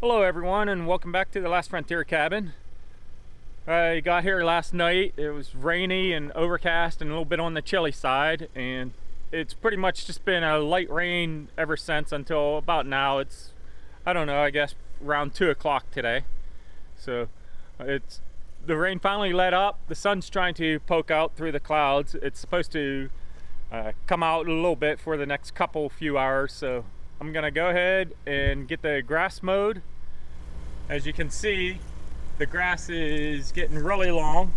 Hello everyone, and welcome back to the Last Frontier cabin. I got here last night. It was rainy and overcast and a little bit on the chilly side, and it's pretty much just been a light rain ever since until about now. It's, I don't know, I guess around 2 o'clock today. So the rain finally let up. The sun's trying to poke out through the clouds. It's supposed to come out a little bit for the next few hours, so I'm gonna go ahead and get the grass mowed. As you can see, the grass is getting really long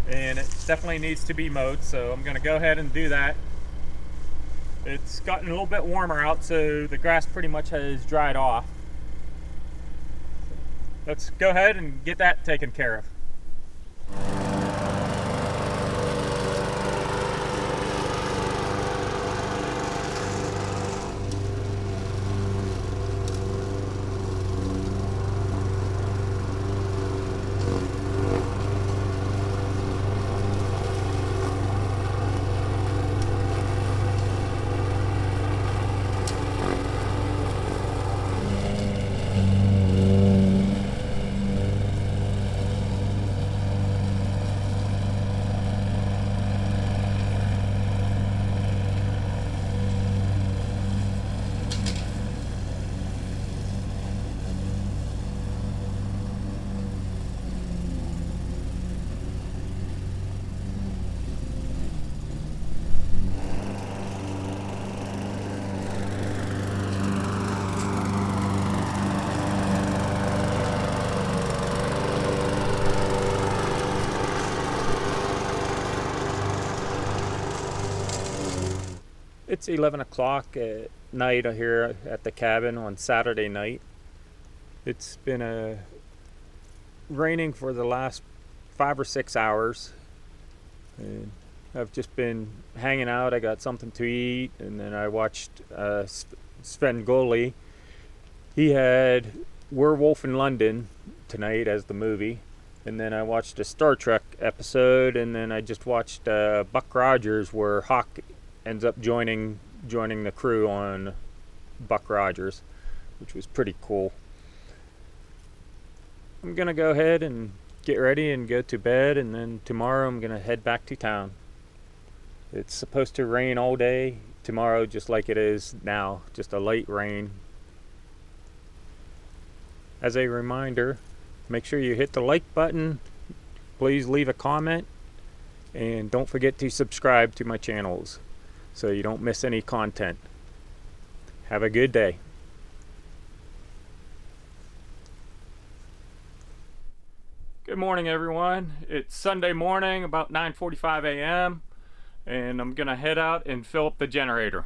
and it definitely needs to be mowed, so I'm gonna go ahead and do that. It's gotten a little bit warmer out, so the grass pretty much has dried off. Let's go ahead and get that taken care of. It's 11 o'clock at night here at the cabin on Saturday night. It's been raining for the last 5 or 6 hours. And I've just been hanging out. I got something to eat, and then I watched Sven Gulli. He had Werewolf in London tonight as the movie. And then I watched a Star Trek episode, and then I just watched Buck Rogers, where Hawk ends up joining the crew on Buck Rogers, which was pretty cool. I'm gonna go ahead and get ready and go to bed, and then tomorrow I'm gonna head back to town. It's supposed to rain all day tomorrow, just like it is now, just a light rain. As a reminder, make sure you hit the like button, please leave a comment, and don't forget to subscribe to my channels so you don't miss any content. Have a good day. Good morning, everyone. It's Sunday morning, about 9:45 a.m. and I'm gonna head out and fill up the generator.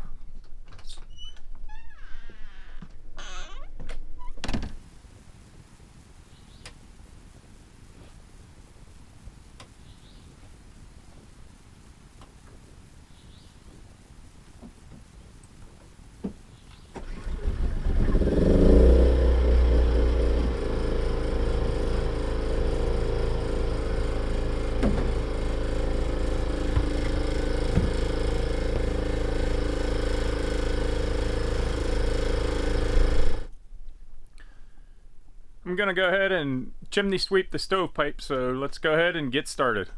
I'm gonna go ahead and chimney sweep the stovepipe, so let's go ahead and get started.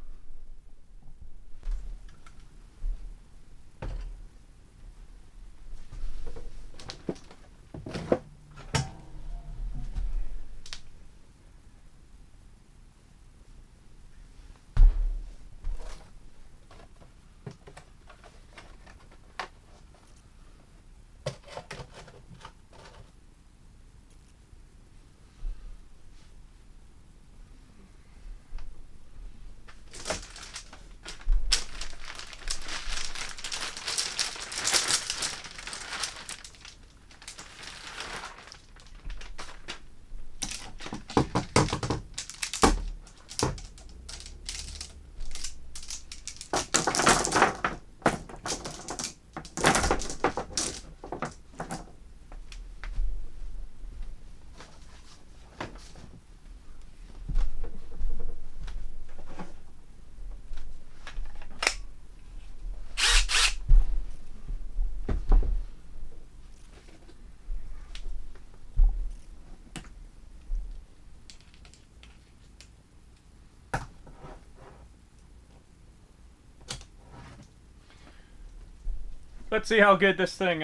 Let's see how good this thing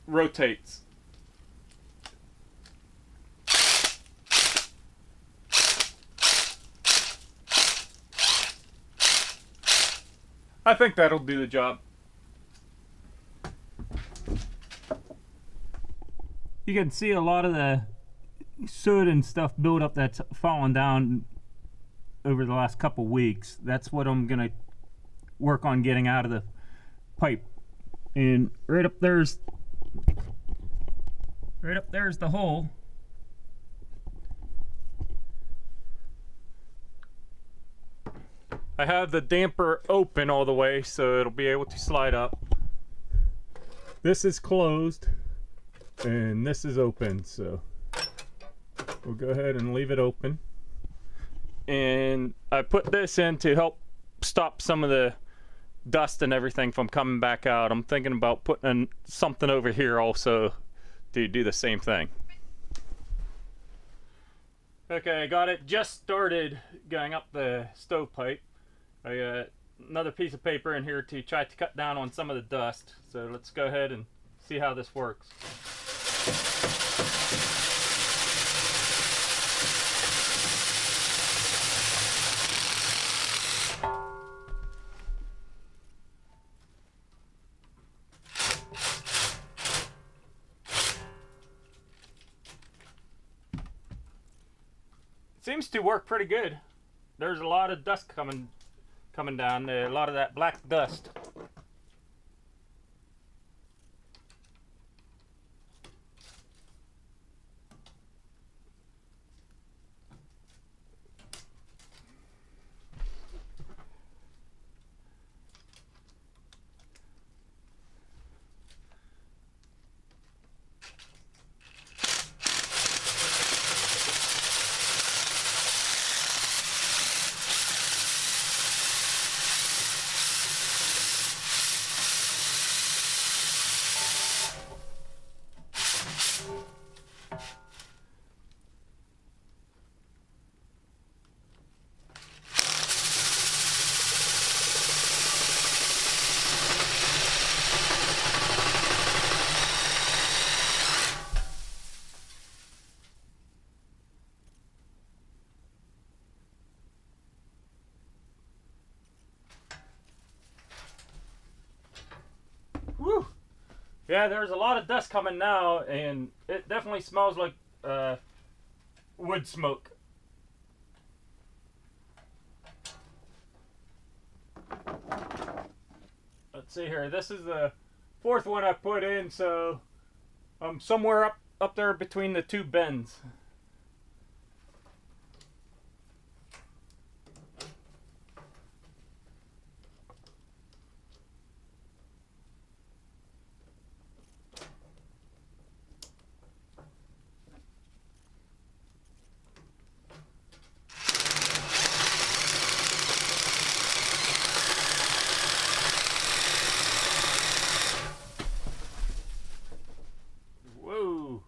rotates. I think that'll do the job. You can see a lot of the soot and stuff build up that's fallen down over the last couple weeks. That's what I'm gonna work on getting out of the pipe. And right up there's the hole. I have the damper open all the way so it'll be able to slide up. This is closed and this is open, so we'll go ahead and leave it open. And I put this in to help stop some of the dust and everything from coming back out. I'm thinking about putting something over here also to do the same thing. Okay, I got it just started going up the stovepipe. I got another piece of paper in here to try to cut down on some of the dust. So let's go ahead and see how this works. It seems to work pretty good. There's a lot of dust coming down, a lot of that black dust. Woo! Yeah, there's a lot of dust coming now, and it definitely smells like wood smoke. Let's see here. This is the fourth one I put in, so I'm somewhere up there between the two bends. Whoa.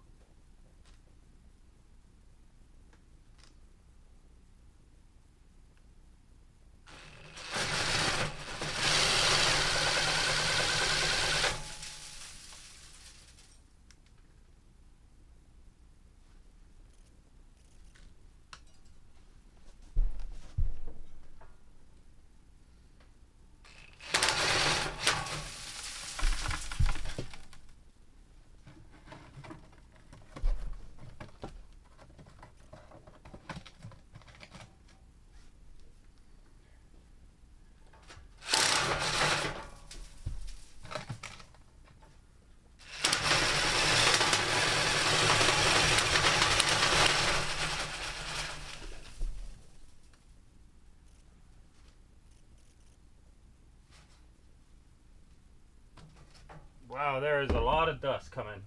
Wow, there is a lot of dust coming.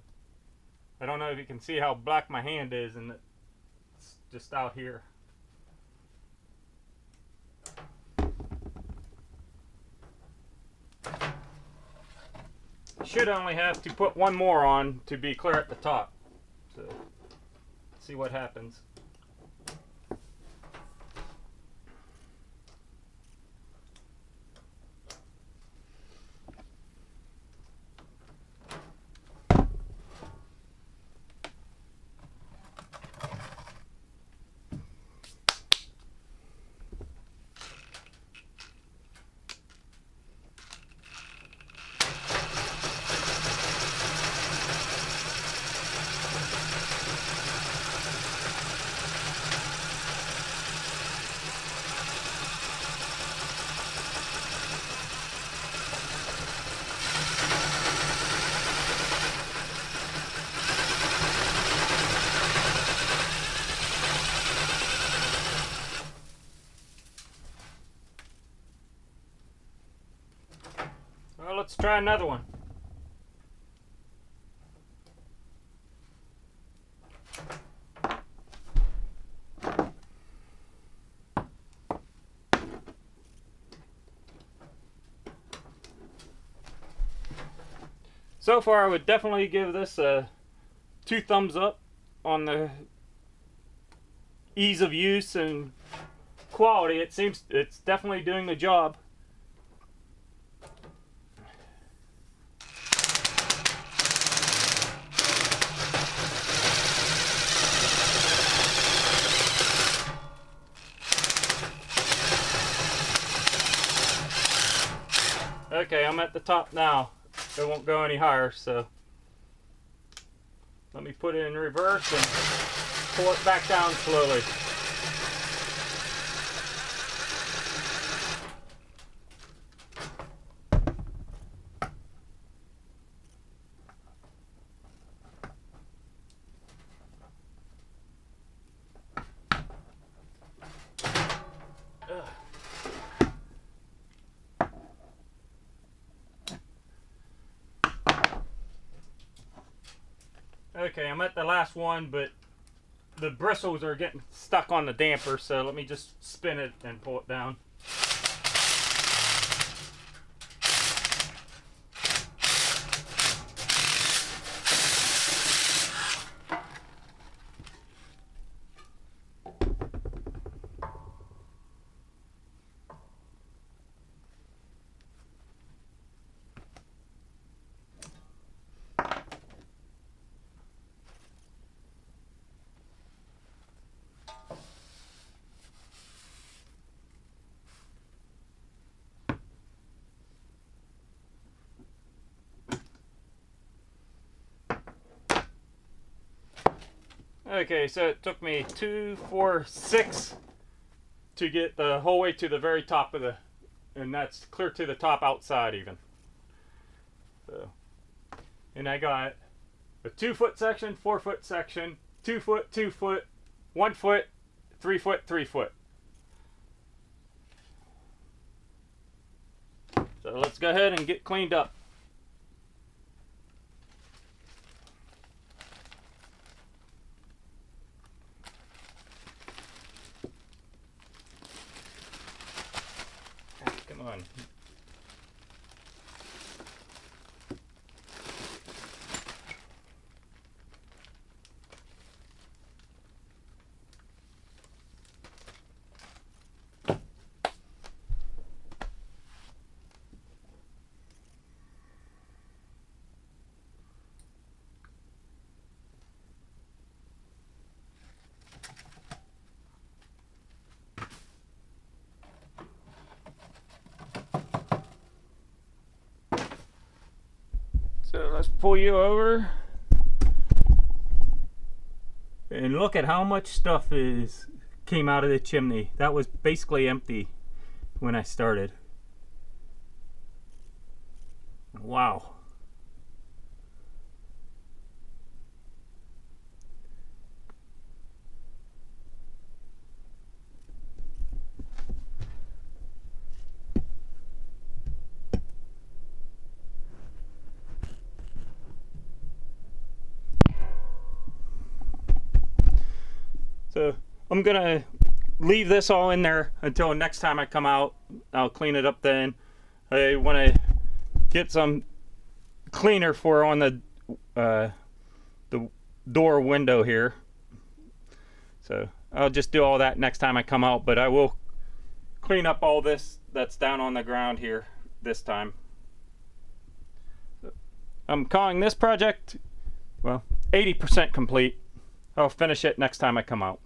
I don't know if you can see how black my hand is, and it's just out here. Should only have to put one more on to be clear at the top. So, let's see what happens. let's try another one. So far, I would definitely give this a 2 thumbs up on the ease of use and quality. It seems it's definitely doing the job. Okay, I'm at the top now. It won't go any higher, so let me put it in reverse and pull it back down slowly. Okay, I'm at the last one, but the bristles are getting stuck on the damper, so let me just spin it and pull it down. Okay, so it took me 2, 4, 6 to get the whole way to the very top of the, and that's clear to the top outside even. So, and I got a 2-foot section, 4-foot section, 2 foot, 2 foot, 1 foot, 3 foot, 3 foot. So let's go ahead and get cleaned up. Come on. So let's pull you over and look at how much stuff came out of the chimney. That was basically empty when I started. Wow. So I'm gonna leave this all in there until next time I come out. I'll clean it up then. I want to get some cleaner for on the door window here. So I'll just do all that next time I come out, but I will clean up all this that's down on the ground here this time. I'm calling this project, well, 80% complete. I'll finish it next time I come out.